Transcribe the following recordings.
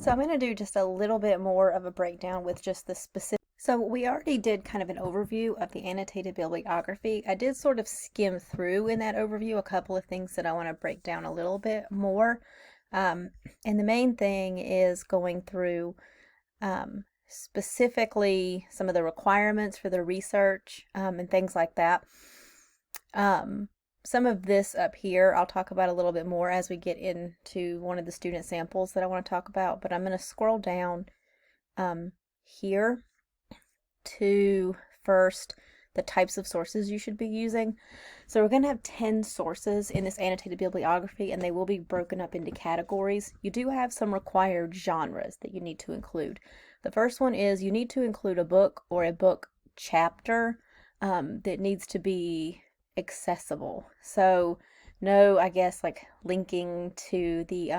So I'm going to do just a little bit more of a breakdown with just the specific. So we already did kind of an overview of the annotated bibliography. I did sort of skim through in that overview a couple of things that I want to break down a little bit more. Um, and the main thing is going through specifically some of the requirements for the research and things like that. Um, some of this up here I'll talk about a little bit more as we get into one of the student samples that I want to talk about, but I'm going to scroll down here to first the types of sources you should be using. So we're going to have 10 sources in this annotated bibliography, and they will be broken up into categories. You do have some required genres that you need to include. The first one is you need to include a book or a book chapter that needs to be accessible. So no, I guess like linking to the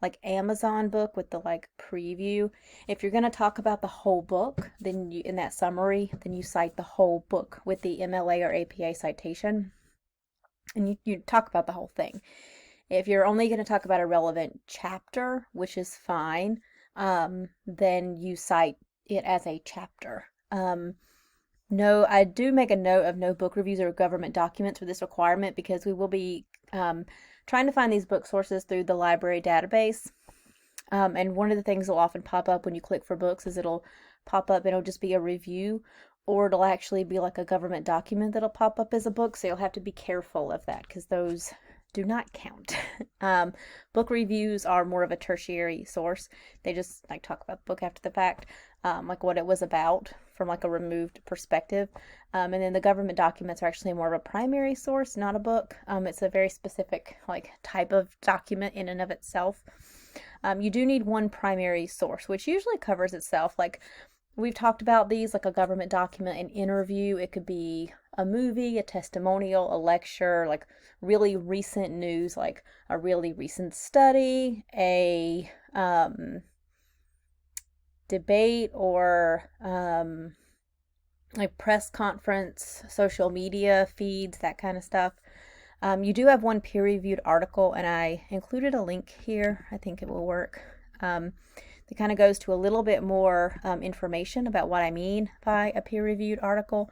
like Amazon book with the like preview. If you're going to talk about the whole book, then you, in that summary, then you cite the whole book with the MLA or APA citation, and you talk about the whole thing. If you're only going to talk about a relevant chapter, which is fine, then you cite it as a chapter. No, I do make a note of no book reviews or government documents for this requirement because we will be trying to find these book sources through the library database. And one of the things that will often pop up when you click for books is it'll pop up, it'll just be a review, or it'll actually be like a government document that'll pop up as a book. So you'll have to be careful of that because those do not count. Book reviews are more of a tertiary source. They just like talk about the book after the fact, like what it was about from like a removed perspective. And then the government documents are actually more of a primary source, not a book. It's a very specific like type of document in and of itself. You do need one primary source, which usually covers itself. Like we've talked about these, like a government document, an interview. It could be a movie, a testimonial, a lecture, like really recent news, like a really recent study, a debate, or like press conference, social media feeds, that kind of stuff. You do have one peer-reviewed article, and I included a link here. I think it will work. That kind of goes to a little bit more information about what I mean by a peer-reviewed article.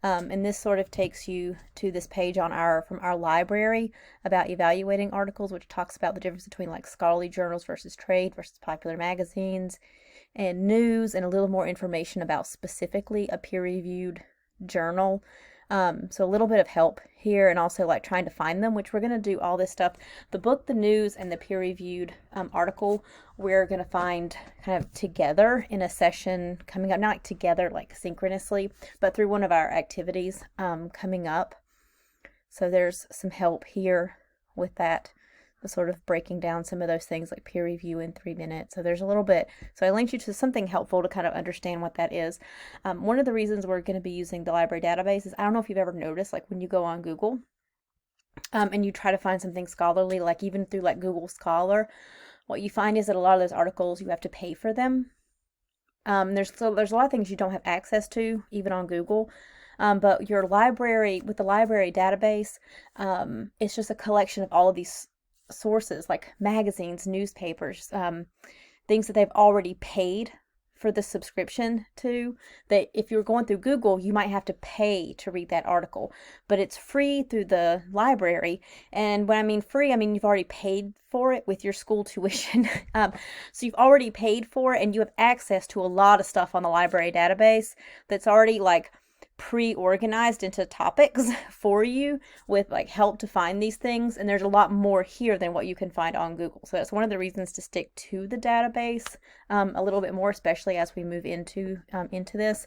And this sort of takes you to this page on from our library about evaluating articles, which talks about the difference between like scholarly journals versus trade versus popular magazines and news, and a little more information about specifically a peer-reviewed journal. So a little bit of help here, and also like trying to find them, which we're going to do all this stuff. The book, the news, and the peer-reviewed article, we're going to find kind of together in a session coming up, not like together like synchronously, but through one of our activities coming up. So there's some help here with that, sort of breaking down some of those things like peer review in 3 minutes. So there's a little bit, so I linked you to something helpful to kind of understand what that is. One of the reasons we're going to be using the library database is, I don't know if you've ever noticed, like when you go on Google and you try to find something scholarly, like even through like Google Scholar, what you find is that a lot of those articles, you have to pay for them. There's a lot of things you don't have access to, even on Google. But your library, with the library database, it's just a collection of all of these sources like magazines, newspapers, things that they've already paid for the subscription to, that if you're going through Google, you might have to pay to read that article, but it's free through the library. And when I mean free, I mean you've already paid for it with your school tuition. So you've already paid for it, and you have access to a lot of stuff on the library database that's already like pre-organized into topics for you with like help to find these things, and there's a lot more here than what you can find on Google. So that's one of the reasons to stick to the database a little bit more, especially as we move into this.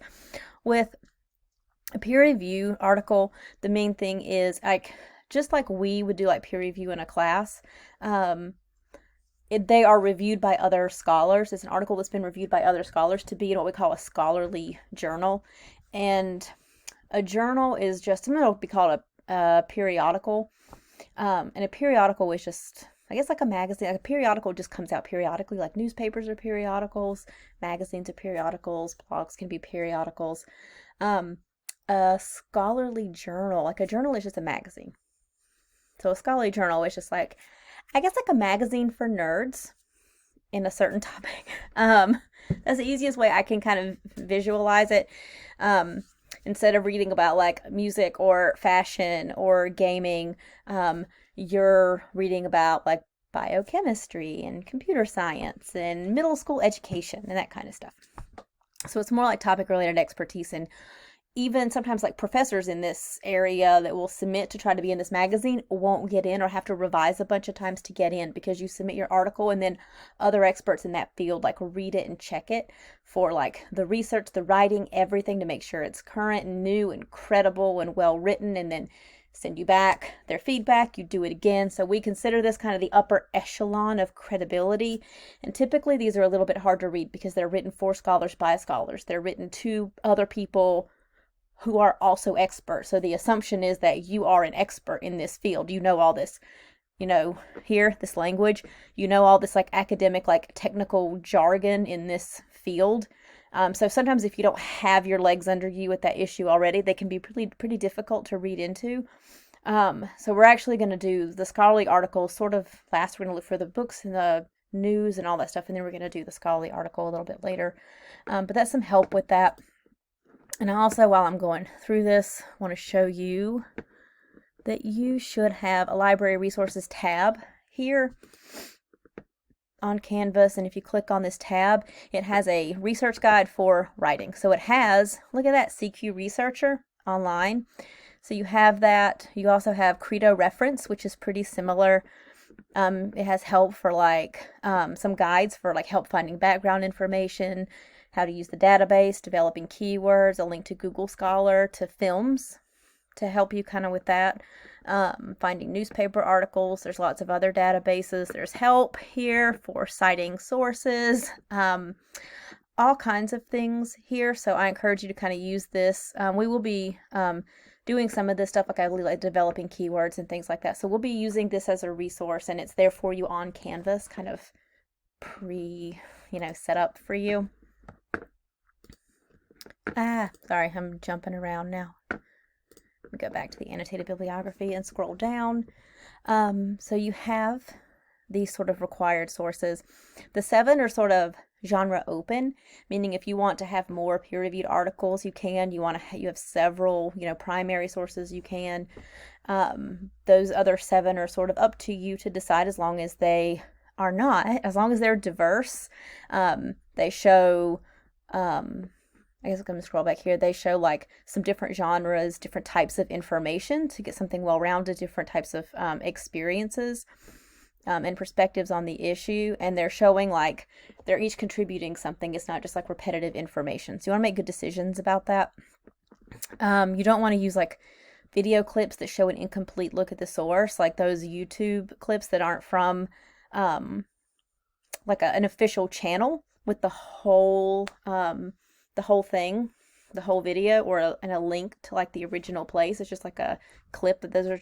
With a peer review article, the main thing is like just like we would do like peer review in a class, they are reviewed by other scholars. It's an article that's been reviewed by other scholars to be in what we call a scholarly journal. And a journal is just something that will be called a periodical. And a periodical is just, I guess, like a magazine. Like a periodical just comes out periodically, like newspapers are periodicals, magazines are periodicals, blogs can be periodicals. A scholarly journal, like a journal is just a magazine. So a scholarly journal is just like, I guess, like a magazine for nerds. in a certain topic. That's the easiest way I can kind of visualize it. Instead of reading about like music or fashion or gaming, you're reading about like biochemistry and computer science and middle school education and that kind of stuff. So it's more like topic related expertise, and even sometimes like professors in this area that will submit to try to be in this magazine won't get in or have to revise a bunch of times to get in, because you submit your article and then other experts in that field like read it and check it for like the research, the writing, everything, to make sure it's current and new and credible and well written, and then send you back their feedback. You do it again. So we consider this kind of the upper echelon of credibility. And typically these are a little bit hard to read because they're written for scholars by scholars. They're written to other people who are also experts. So the assumption is that you are an expert in this field. You know all this, here, this language, all this like academic, like technical jargon in this field. So sometimes if you don't have your legs under you with that issue already, they can be pretty difficult to read into. So we're actually going to do the scholarly article sort of last. We're going to look for the books and the news and all that stuff, and then we're going to do the scholarly article a little bit later. But that's some help with that. And also, while I'm going through this, I want to show you that you should have a library resources tab here on Canvas. And if you click on this tab, it has a research guide for writing. So it has, look at that, CQ Researcher online. So you have that. You also have Credo Reference, which is pretty similar. It has help for like some guides for like help finding background information, how to use the database, developing keywords, a link to Google Scholar, to films to help you kind of with that, finding newspaper articles. There's lots of other databases. There's help here for citing sources, all kinds of things here. So I encourage you to kind of use this. We will be doing some of this stuff, like I really like developing keywords and things like that. So we'll be using this as a resource, and it's there for you on Canvas, kind of set up for you. Sorry, I'm jumping around now. Let me go back to the annotated bibliography and scroll down. So you have these sort of required sources. The 7 are sort of genre open, meaning if you want to have more peer-reviewed articles, you can. You have several, primary sources, you can. Those other 7 are sort of up to you to decide, as long as they're diverse. They show, I guess I'm going to scroll back here. They show like some different genres, different types of information to get something well-rounded, different types of experiences and perspectives on the issue. And they're showing like they're each contributing something. It's not just like repetitive information. So you want to make good decisions about that. You don't want to use like video clips that show an incomplete look at the source, like those YouTube clips that aren't from like an official channel with the whole thing, the whole video, or a link to like the original place. It's just like a clip. But those are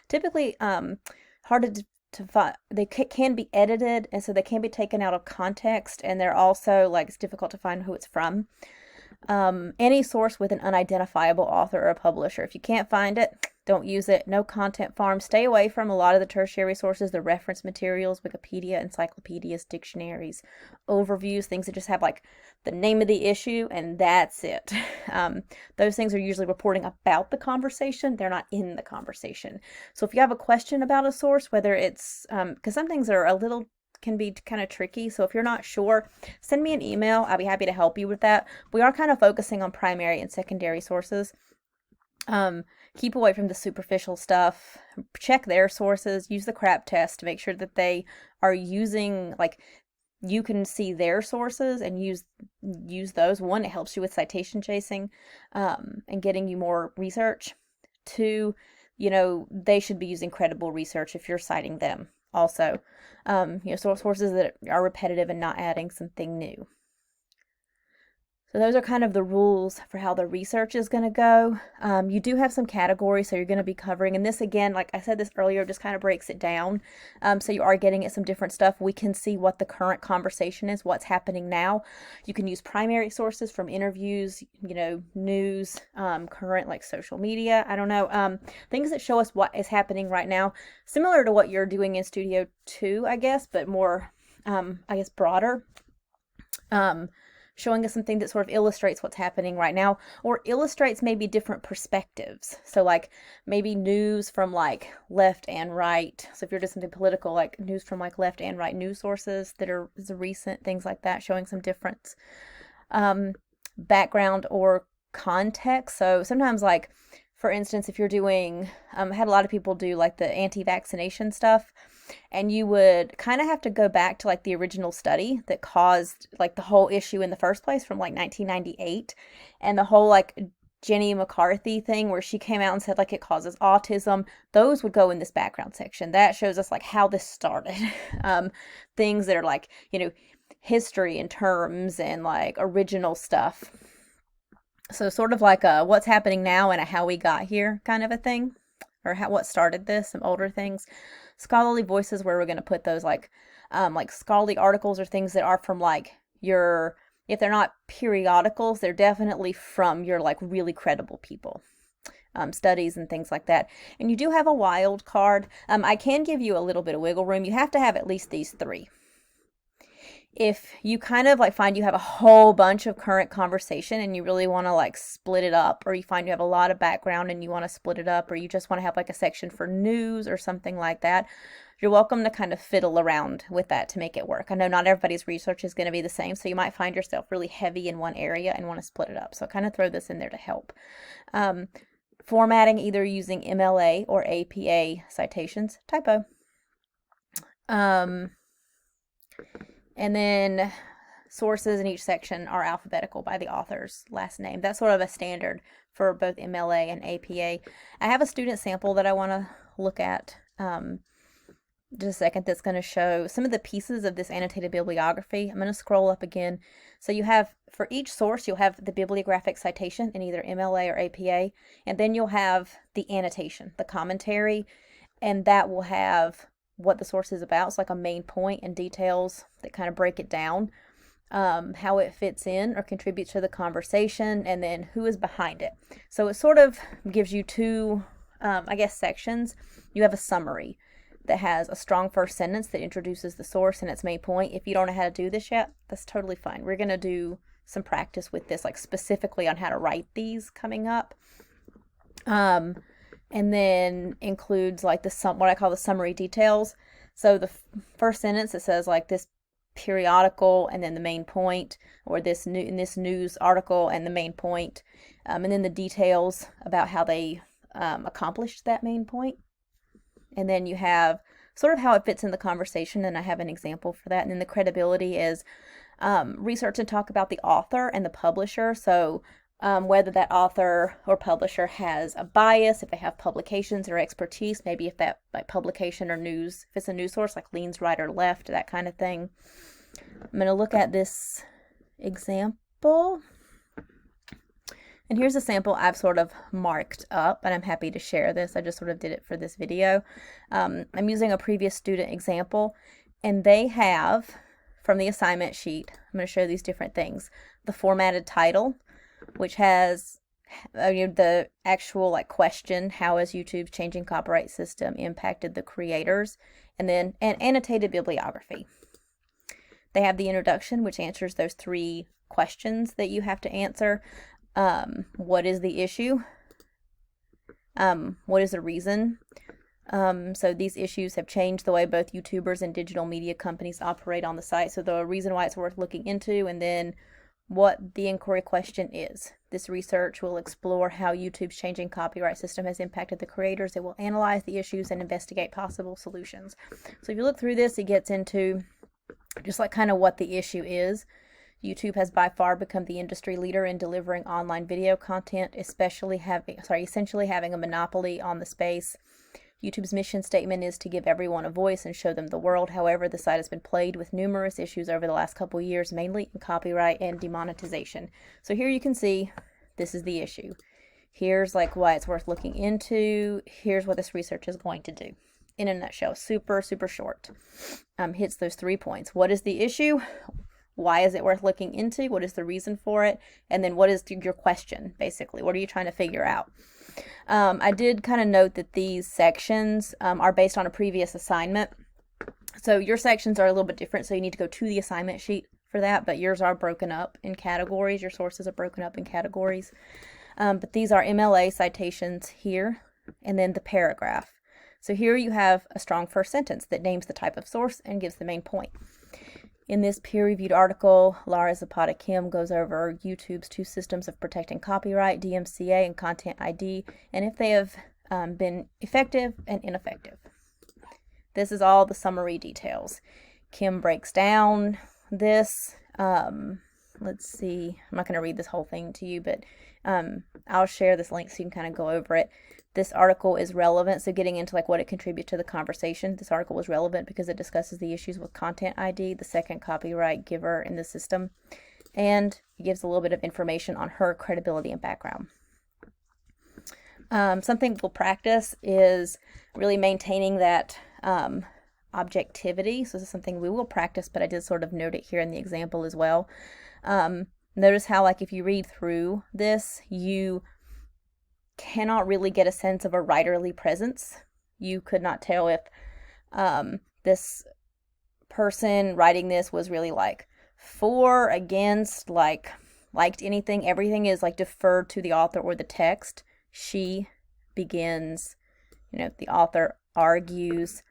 typically hard to find. They can be edited, and so they can be taken out of context, and they're also like it's difficult to find who it's from. Any source with an unidentifiable author or publisher. If you can't find it, don't use it. No content farms. Stay away from a lot of the tertiary sources, the reference materials, Wikipedia, encyclopedias, dictionaries, overviews, things that just have like the name of the issue and that's it. Those things are usually reporting about the conversation. They're not in the conversation. So if you have a question about a source, whether it's, because some things can be kind of tricky. So if you're not sure, send me an email. I'll be happy to help you with that. We are kind of focusing on primary and secondary sources. Keep away from the superficial stuff. Check their sources. Use the CRAP test to make sure that they are using, like, you can see their sources and use those. 1, it helps you with citation chasing and getting you more research. 2, they should be using credible research if you're citing them. Also, sources that are repetitive and not adding something new. So those are kind of the rules for how the research is going to go. You do have some categories, so you're going to be covering, and this again, like I said this earlier, just kind of breaks it down. So you are getting at some different stuff. We can see what the current conversation is, what's happening now. You can use primary sources from interviews, news, current like social media, I don't know, things that show us what is happening right now, similar to what you're doing in Studio 2, I guess, but more I guess, broader, showing us something that sort of illustrates what's happening right now, or illustrates maybe different perspectives. So like maybe news from like left and right. So if you're doing something political, like news from like left and right news sources that are recent, things like that, showing some difference. Background or context. So sometimes, like, for instance, if you're doing, I had a lot of people do like the anti-vaccination stuff, and you would kind of have to go back to like the original study that caused like the whole issue in the first place from like 1998, and the whole like Jenny McCarthy thing where she came out and said like it causes autism. Those would go in this background section. That shows us like how this started. Things that are like, history and terms and like original stuff. So sort of like a what's happening now and a how we got here kind of a thing, or what started this, some older things. Scholarly voices, where we're going to put those like scholarly articles or things that are from like your, if they're not periodicals, they're definitely from your like really credible people. Studies and things like that. And you do have a wild card. I can give you a little bit of wiggle room. You have to have at least these 3. If you kind of like find you have a whole bunch of current conversation and you really want to like split it up, or you find you have a lot of background and you want to split it up, or you just want to have like a section for news or something like that, you're welcome to kind of fiddle around with that to make it work. I know not everybody's research is going to be the same, so you might find yourself really heavy in one area and want to split it up. So kind of throw this in there to help. Formatting, either using MLA or APA citations. Typo. And then sources in each section are alphabetical by the author's last name. That's sort of a standard for both MLA and APA. I have a student sample that I want to look at just a second that's going to show some of the pieces of this annotated bibliography. I'm going to scroll up again. So you have, for each source, you'll have the bibliographic citation in either MLA or APA, and then you'll have the annotation, the commentary, and that will have what the source is about. It's like a main point and details that kind of break it down, how it fits in or contributes to the conversation, and then who is behind it. So it sort of gives you 2, sections. You have a summary that has a strong first sentence that introduces the source and its main point. If you don't know how to do this yet, that's totally fine. We're going to do some practice with this, like specifically on how to write these coming up. And then includes like what I call the summary details. So the first sentence, it says like this periodical and then the main point, or this news article and the main point, and then the details about how they accomplished that main point. And then you have sort of how it fits in the conversation, and I have an example for that. And then the credibility is research and talk about the author and the publisher. So whether that author or publisher has a bias, if they have publications or expertise, maybe if that like publication or news, if it's a news source, like leans right or left, that kind of thing. I'm going to look at this example. And here's a sample I've sort of marked up, and I'm happy to share this. I just sort of did it for this video. I'm using a previous student example, and they have, from the assignment sheet, I'm going to show these different things. The formatted title, which has the actual like question, how has YouTube's changing copyright system impacted the creators, and then an annotated bibliography. They have the introduction, which answers those 3 questions that you have to answer. What is the issue? What is the reason? So these issues have changed the way both YouTubers and digital media companies operate on the site. So the reason why it's worth looking into, and then what the inquiry question is. This research will explore how YouTube's changing copyright system has impacted the creators. It will analyze the issues and investigate possible solutions. So if you look through this, it gets into just like kind of what the issue is. YouTube has by far become the industry leader in delivering online video content, essentially having a monopoly on the space. YouTube's mission statement is to give everyone a voice and show them the world. However, the site has been plagued with numerous issues over the last couple of years, mainly in copyright and demonetization. So here you can see this is the issue. Here's like why it's worth looking into. Here's what this research is going to do. In a nutshell, super, super short. Hits those 3 points. What is the issue? Why is it worth looking into? What is the reason for it? And then what is your question, basically? What are you trying to figure out? I did kind of note that these sections are based on a previous assignment. So your sections are a little bit different, so you need to go to the assignment sheet for that, but yours are broken up in categories. Your sources are broken up in categories. But these are MLA citations here, and then the paragraph. So here you have a strong first sentence that names the type of source and gives the main point. In this peer-reviewed article, Lara Zapata-Kim goes over YouTube's 2 systems of protecting copyright, DMCA and Content ID, and if they have been effective and ineffective. This is all the summary details. Kim breaks down this. Let's see. I'm not going to read this whole thing to you, but I'll share this link so you can kind of go over it. This article is relevant, so getting into like what it contributes to the conversation. This article is relevant because it discusses the issues with Content ID, the second copyright giver in the system, and it gives a little bit of information on her credibility and background. Something we'll practice is really maintaining that objectivity. So this is something we will practice, but I did sort of note it here in the example as well. Notice how, like, if you read through this, you cannot really get a sense of a writerly presence. You could not tell if this person writing this was really like for, against, like, liked anything. Everything is like deferred to the author or the text. She begins, the author argues,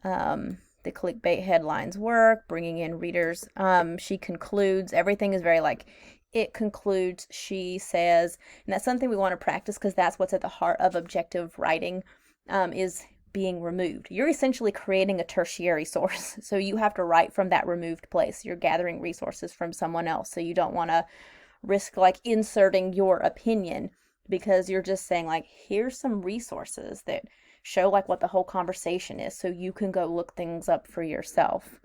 the clickbait headlines work, bringing in readers. She concludes. Everything is very like, it concludes, she says, and that's something we want to practice because that's what's at the heart of objective writing, is being removed. You're essentially creating a tertiary source, so you have to write from that removed place. You're gathering resources from someone else, so you don't want to risk like inserting your opinion, because you're just saying like, here's some resources that show like what the whole conversation is, so you can go look things up for yourself.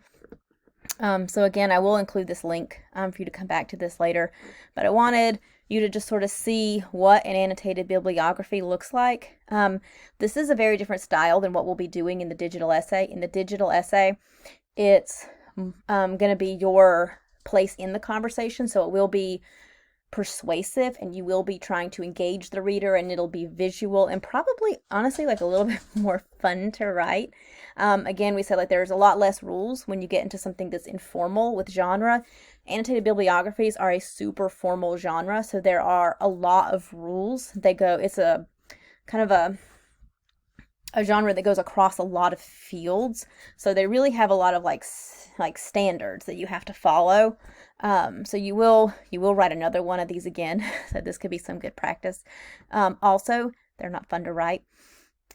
So again, I will include this link for you to come back to this later, but I wanted you to just sort of see what an annotated bibliography looks like. This is a very different style than what we'll be doing in the digital essay. In the digital essay, it's going to be your place in the conversation, so it will be persuasive and you will be trying to engage the reader, and it'll be visual and probably honestly like a little bit more fun to write. Again, we said like there's a lot less rules when you get into something that's informal with genre. Annotated bibliographies are a super formal genre, so there are a lot of rules. It's a kind of a genre that goes across a lot of fields, so they really have a lot of like standards that you have to follow. So you will write another one of these again, so this could be some good practice. Also, they're not fun to write.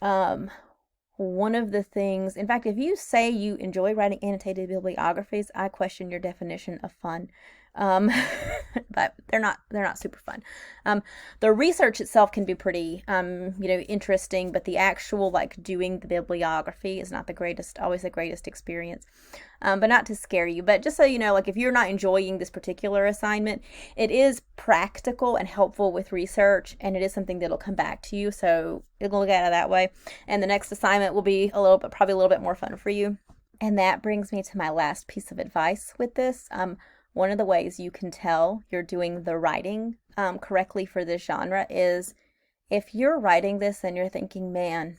One of the things, in fact, if you say you enjoy writing annotated bibliographies, I question your definition of fun. But they're not super fun. The research itself can be pretty, interesting, but the actual like doing the bibliography is not always the greatest experience. But not to scare you, but just so you know, like if you're not enjoying this particular assignment, it is practical and helpful with research, and it is something that'll come back to you. So you'll look at it that way. And the next assignment will be probably a little bit more fun for you. And that brings me to my last piece of advice with this. One of the ways you can tell you're doing the writing correctly for this genre is if you're writing this and you're thinking, man,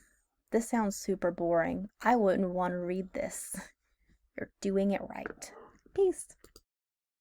this sounds super boring, I wouldn't want to read this. You're doing it right. Peace.